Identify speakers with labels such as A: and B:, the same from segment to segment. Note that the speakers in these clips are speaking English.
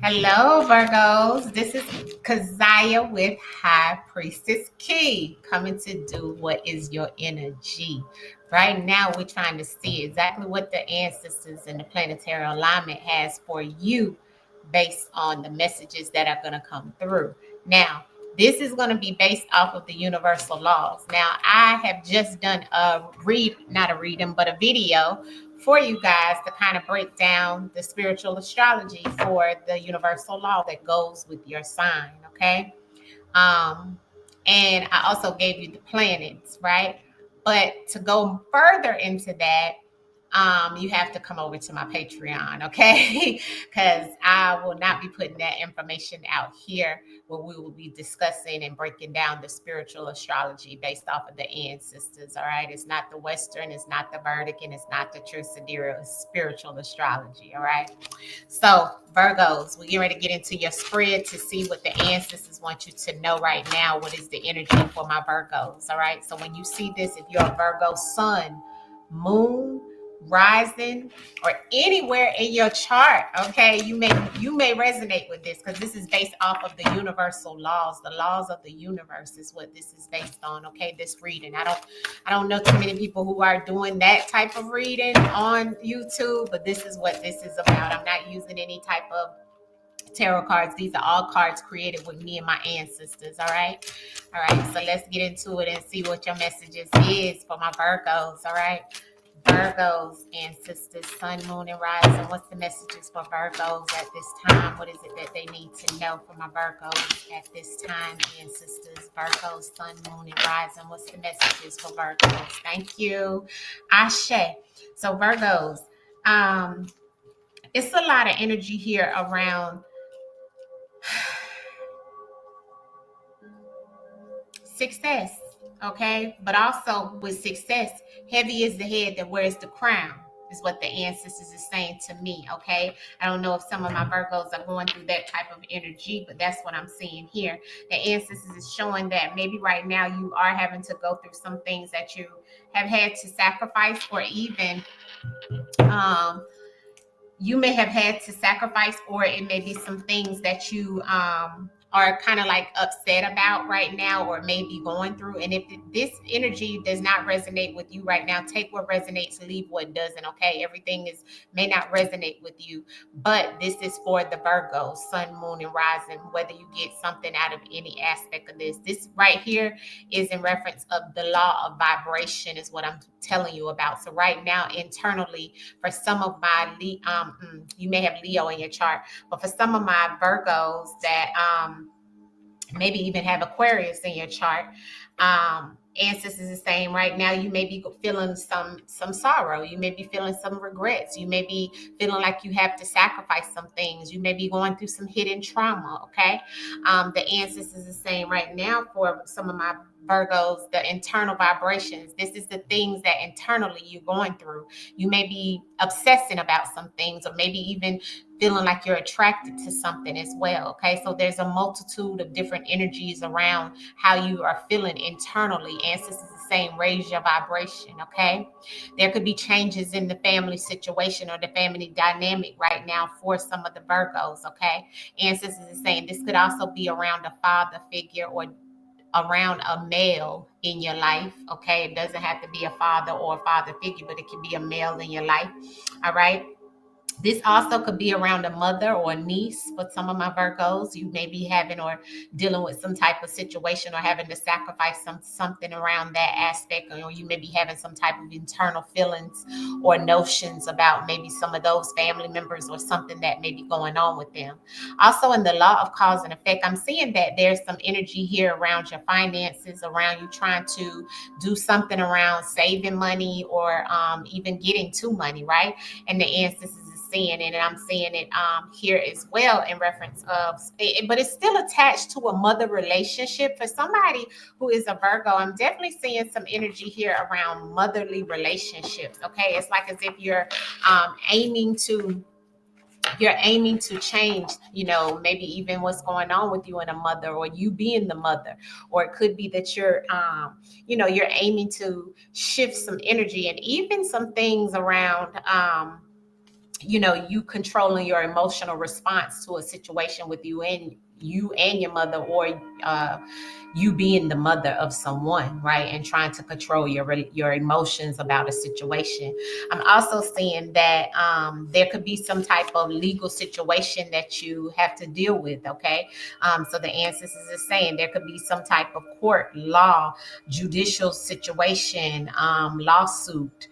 A: Hello, Virgos. This is Keziah with High Priestess Key coming to do what is your energy. Right now, we're trying to see exactly what the ancestors and the planetary alignment has for you based on the messages that are going to come through. Now, this is going to be based off of the universal laws. Now, I have just done not a reading, but a video for you guys to kind of break down the spiritual astrology for the universal law that goes with your sign. Okay. Um, and I also gave you the planets, right? But to go further into that, you have to come over to my Patreon, okay? Because I will not be putting that information out here where we will be discussing and breaking down the spiritual astrology based off of the ancestors, all right? It's not the Western, it's not the Vedic, and it's not the true sidereal, it's spiritual astrology, all right? So, Virgos, we're getting ready to get into your spread to see what the ancestors want you to know right now. What is the energy for my Virgos? All right. So, when you see this, if you're a Virgo sun, moon, rising, or anywhere in your chart, okay, you may resonate with this because this is based off of the universal laws. The laws of the universe is what this is based on. Okay, this reading. I don't know too many people who are doing that type of reading on YouTube, but this is what this is about. I'm not using any type of tarot cards. These are all cards created with me and my ancestors. All right, so let's get into it and see what your messages is for my Virgos. All right, Virgos, ancestors, sun, moon, and rising. What's the messages for Virgos at this time? What is it that they need to know for my Virgos at this time, ancestors? Virgos, sun, moon, and rising. What's the messages for Virgos? Thank you. Ashe. So Virgos, it's a lot of energy here around success, okay? But also with success, heavy is the head that wears the crown, is what the ancestors is saying to me, okay? I don't know if some of my Virgos are going through that type of energy, but that's what I'm seeing here. The ancestors is showing that maybe right now you are having to go through some things that you have had to sacrifice, or even you may have had to sacrifice, or it may be some things that you are kind of like upset about right now, or may be going through. And if this energy does not resonate with you right now, take what resonates, leave what doesn't. Okay, everything is may not resonate with you, but this is for the Virgo, sun, moon, and rising. Whether you get something out of any aspect of this right here is in reference of the law of vibration, is what I'm telling you about. So right now, internally, for some of my you may have Leo in your chart, but for some of my Virgos that maybe even have Aquarius in your chart, ancestors is saying right now you may be feeling some sorrow, you may be feeling some regrets, you may be feeling like you have to sacrifice some things, you may be going through some hidden trauma. Okay, the ancestors is saying right now for some of my Virgos, the internal vibrations, this is the things that internally you're going through. You may be obsessing about some things, or maybe even feeling like you're attracted to something as well. Okay, so there's a multitude of different energies around how you are feeling internally. Ancestors is saying raise your vibration. Okay, there could be changes in the family situation or the family dynamic right now for some of the Virgos. Okay, ancestors is saying this could also be around a father figure or around a male in your life. Okay, it doesn't have to be a father or a father figure, but it can be a male in your life. All right, this also could be around a mother or a niece for some of my Virgos. You may be having or dealing with some type of situation, or having to sacrifice something around that aspect, or you may be having some type of internal feelings or notions about maybe some of those family members or something that may be going on with them. Also, in the law of cause and effect, I'm seeing that there's some energy here around your finances, around you trying to do something around saving money, or even getting to money, right? And the ancestors is seeing it, and I'm seeing it here as well in reference of it, but it's still attached to a mother relationship for somebody who is a Virgo. I'm definitely seeing some energy here around motherly relationships. Okay, it's like as if um, aiming to you're aiming to change, maybe even what's going on with you and a mother, or you being the mother. Or it could be that you're aiming to shift some energy, and even some things around you controlling your emotional response to a situation with you and your mother, or you being the mother of someone, right? And trying to control your emotions about a situation. I'm also seeing that there could be some type of legal situation that you have to deal with, okay? So the ancestors is saying there could be some type of court, law, judicial situation, lawsuit,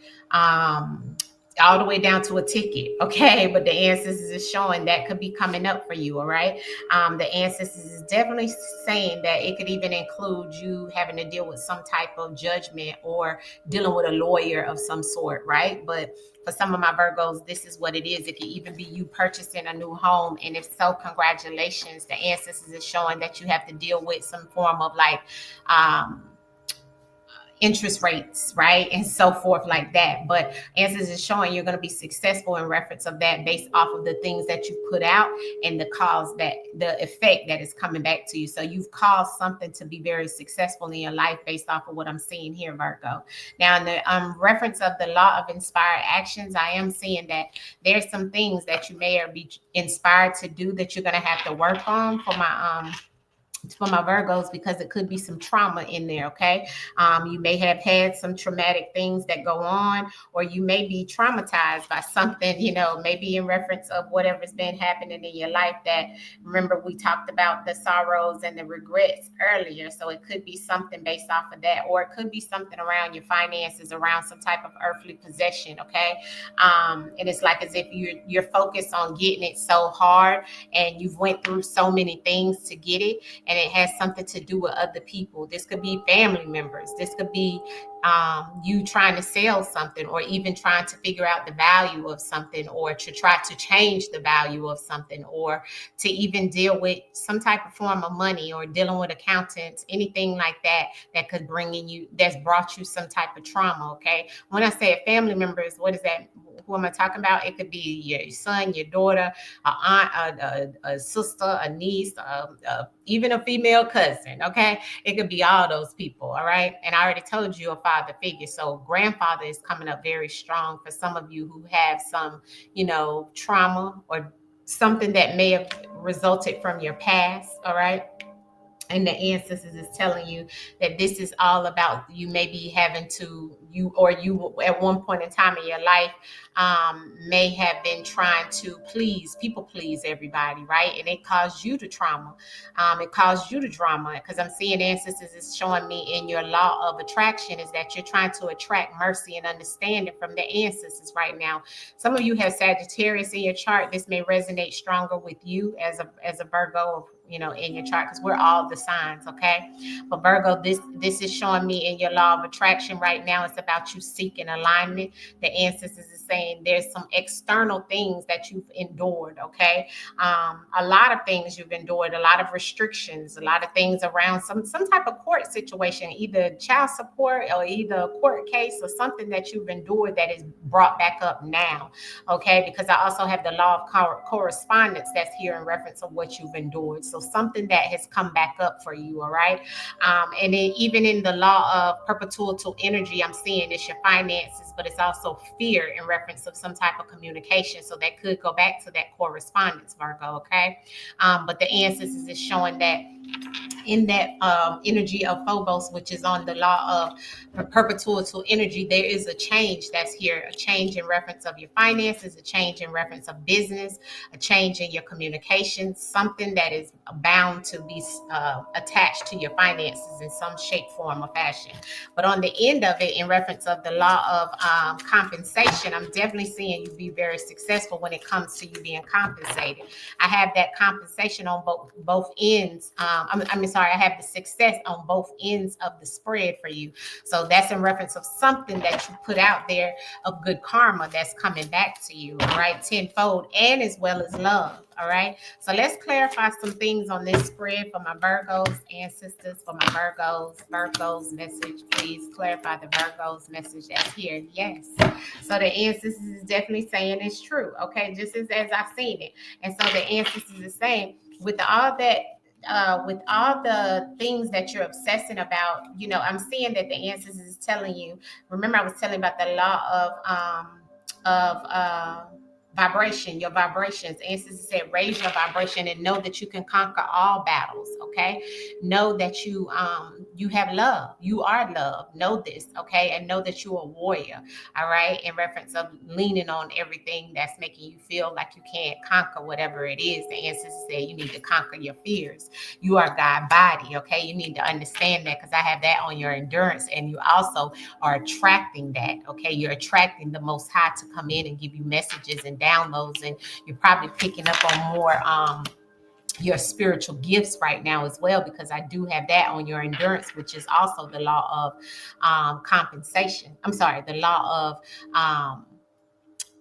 A: all the way down to a ticket, okay? But the ancestors is showing that could be coming up for you, all right? The ancestors is definitely saying that it could even include you having to deal with some type of judgment or dealing with a lawyer of some sort, right? But for some of my Virgos, this is what it is. It could even be you purchasing a new home. And if so, congratulations. The ancestors is showing that you have to deal with some form of like, interest rates, right? And so forth like that. But answers is showing you're going to be successful in reference of that based off of the things that you put out and the effect that is coming back to you. So you've caused something to be very successful in your life based off of what I'm seeing here, Virgo. Now, in the reference of the law of inspired actions, I am seeing that there's some things that you may be inspired to do that you're going to have to work on for my Virgos, because it could be some trauma in there, okay? You may have had some traumatic things that go on, or you may be traumatized by something, maybe in reference of whatever's been happening in your life that, remember, we talked about the sorrows and the regrets earlier. So it could be something based off of that, or it could be something around your finances, around some type of earthly possession, okay? And it's like as if you're focused on getting it so hard, and you've went through so many things to get it, and it has something to do with other people. This could be family members. This could be you trying to sell something, or even trying to figure out the value of something, or to try to change the value of something, or to even deal with some type of form of money, or dealing with accountants, anything like that that could that's brought you some type of trauma, okay? When I say family members, what is that? Who am I talking about? It could be your son, your daughter, a aunt, a sister, a niece, even a female cousin, okay? It could be all those people, all right? And I already told you a father figure. So grandfather is coming up very strong for some of you who have some, trauma or something that may have resulted from your past, all right? And the ancestors is telling you that this is all about you maybe having to you at one point in time in your life may have been trying to please everybody, right? And it caused you to trauma. It caused you to drama, because I'm seeing ancestors is showing me in your law of attraction is that you're trying to attract mercy and understanding from the ancestors right now. Some of you have Sagittarius in your chart. This may resonate stronger with you as a Virgo, in your chart, because we're all the signs, okay? But Virgo, this is showing me in your law of attraction right now. It's about you seeking alignment. The ancestors is saying there's some external things that you've endured, okay? A lot of things you've endured, a lot of restrictions, a lot of things around some type of court situation, either child support or either a court case or something that you've endured that is brought back up now, okay? Because I also have the law of correspondence that's here in reference of what you've endured. So something that has come back up for you, all right? And then even in the law of perpetual energy, I'm seeing it's your finances, but it's also fear in reference of some type of communication. So that could go back to that correspondence, Virgo, okay? But the ancestors is showing that in that energy of Phobos, which is on the law of perpetual energy, there is a change that's here, a change in reference of your finances, a change in reference of business, a change in your communications, something that is bound to be attached to your finances in some shape, form, or fashion. But on the end of it, in reference of the law of compensation, I'm definitely seeing you be very successful when it comes to you being compensated. I have that compensation on both ends. I have the success on both ends of the spread for you. So that's in reference of something that you put out there of good karma that's coming back to you, all right, tenfold, and as well as love. All right. So let's clarify some things on this spread for my Virgos, ancestors, for my Virgos message. Please clarify the Virgos message that's here. Yes. So the ancestors is definitely saying it's true. Okay. Just as I've seen it. And so the ancestors is saying with all the things that you're obsessing about, I'm seeing that the ancestors is telling you. Remember, I was telling about the law of vibration, your vibrations. Ancestors said, raise your vibration and know that you can conquer all battles. Okay, know that you have love. You are love. Know this. Okay, and know that you're a warrior. All right, in reference of leaning on everything that's making you feel like you can't conquer whatever it is. The ancestors said you need to conquer your fears. You are God body. Okay, you need to understand that, because I have that on your endurance, and you also are attracting that. Okay, you're attracting the Most High to come in and give you messages and downloads, and you're probably picking up on more your spiritual gifts right now as well, because I do have that on your endurance, which is also the law of compensation. I'm sorry, the law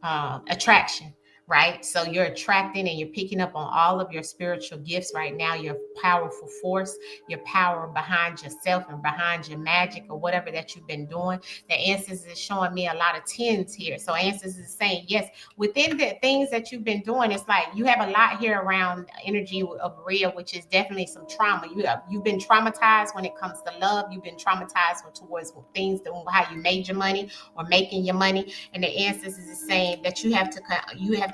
A: of attraction, right? So you're attracting and you're picking up on all of your spiritual gifts right now, your powerful force, your power behind yourself and behind your magic or whatever that you've been doing. The ancestors is showing me a lot of tens here. So ancestors is saying, yes, within the things that you've been doing, it's like you have a lot here around energy of Rhea, which is definitely some trauma. You've been traumatized when it comes to love. You've been traumatized towards things, how you made your money or making your money. And the ancestors is saying that you have to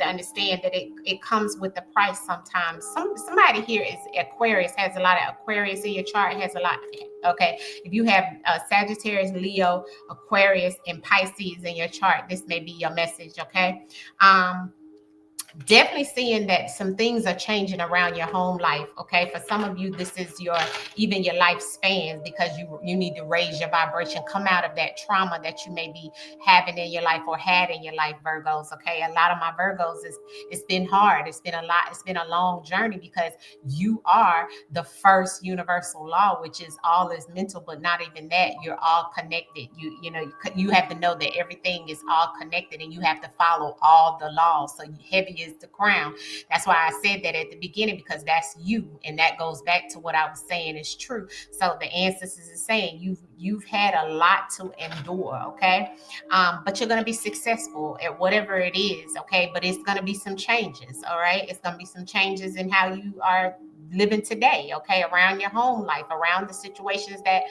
A: understand that it comes with the price sometimes. Somebody here is Aquarius, has a lot of Aquarius in your chart, has a lot. Okay, if you have Sagittarius, Leo, Aquarius, and Pisces in your chart, this may be your message. Okay, definitely seeing that some things are changing around your home life. Okay, for some of you, this is even your lifespan, because you need to raise your vibration, come out of that trauma that you may be having in your life or had in your life, Virgos. Okay, a lot of my Virgos, it's been hard, it's been a lot, it's been a long journey, because you are the first universal law, which is all is mental, but not even that. You're all connected. You have to know that everything is all connected, and you have to follow all the laws. So heavy is the crown. That's why I said that at the beginning, because that's you, and that goes back to what I was saying is true. So the ancestors is saying you've had a lot to endure. Okay, but you're going to be successful at whatever it is. Okay, but it's going to be some changes. All right, it's going to be some changes in how you are living today. Okay, around your home life, around the situations that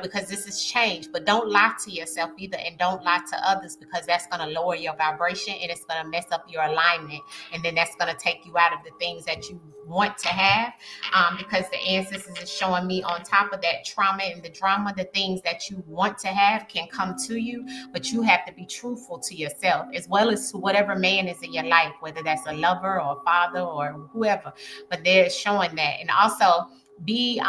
A: because this is change. But don't lie to yourself either, and don't lie to others, because that's going to lower your vibration, and it's going to mess up your alignment, and then that's going to take you out of the things that you want to have, because the ancestors is showing me, on top of that trauma and the drama, the things that you want to have can come to you, but you have to be truthful to yourself, as well as to whatever man is in your life, whether that's a lover or a father or whoever. But they're showing that. And also be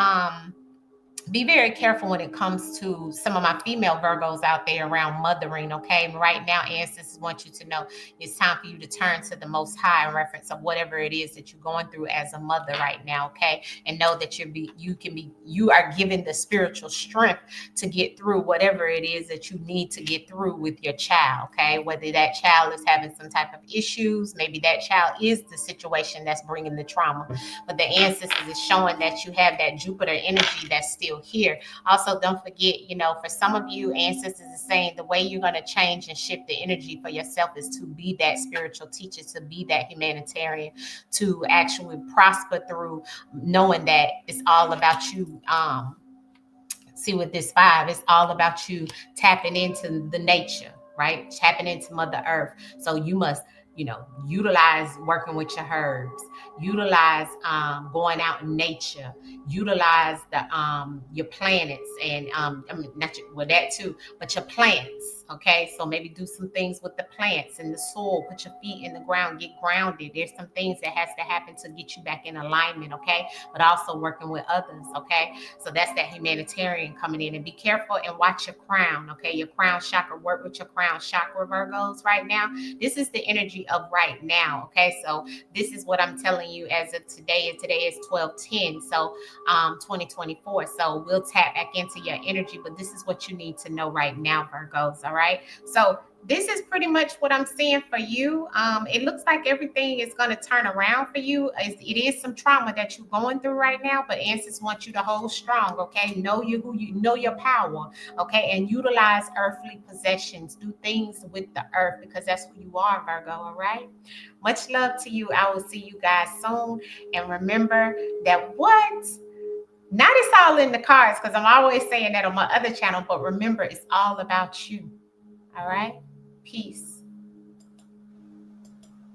A: very careful when it comes to some of my female Virgos out there around mothering. Okay, right now ancestors want you to know it's time for you to turn to the Most High in reference of whatever it is that you're going through as a mother right now. Okay, and know that you are given the spiritual strength to get through whatever it is that you need to get through with your child. Okay, whether that child is having some type of issues, maybe that child is the situation that's bringing the trauma, but the ancestors is showing that you have that Jupiter energy that's still here. Also, don't forget, for some of you, ancestors is saying the way you're going to change and shift the energy for yourself is to be that spiritual teacher, to be that humanitarian, to actually prosper through knowing that it's all about you. See, with this 5, it's all about you tapping into the nature, right? Tapping into Mother Earth. So you must, utilize working with your herbs, utilize going out in nature, utilize your planets, and not that too, but your plants. Okay, so maybe do some things with the plants and the soil. Put your feet in the ground, get grounded. There's some things that has to happen to get you back in alignment. Okay, but also working with others. Okay, so that's that humanitarian coming in. And be careful and watch your crown. Okay, your crown chakra. Work with your crown chakra, Virgos, right now. This is the energy of right now. Okay, so this is what I'm telling you as of today, and today is 12/10, so 2024. So we'll tap back into your energy, but this is what you need to know right now, Virgos. All right, so this is pretty much what I'm seeing for you. It looks like everything is going to turn around for you. It is some trauma that you're going through right now, but ancestors want you to hold strong. Okay, know who you know your power. Okay, and utilize earthly possessions. Do things with the earth, because that's who you are, Virgo. All right. Much love to you. I will see you guys soon. And remember that not it's all in the cards, because I'm always saying that on my other channel, but remember, it's all about you. All right. Peace.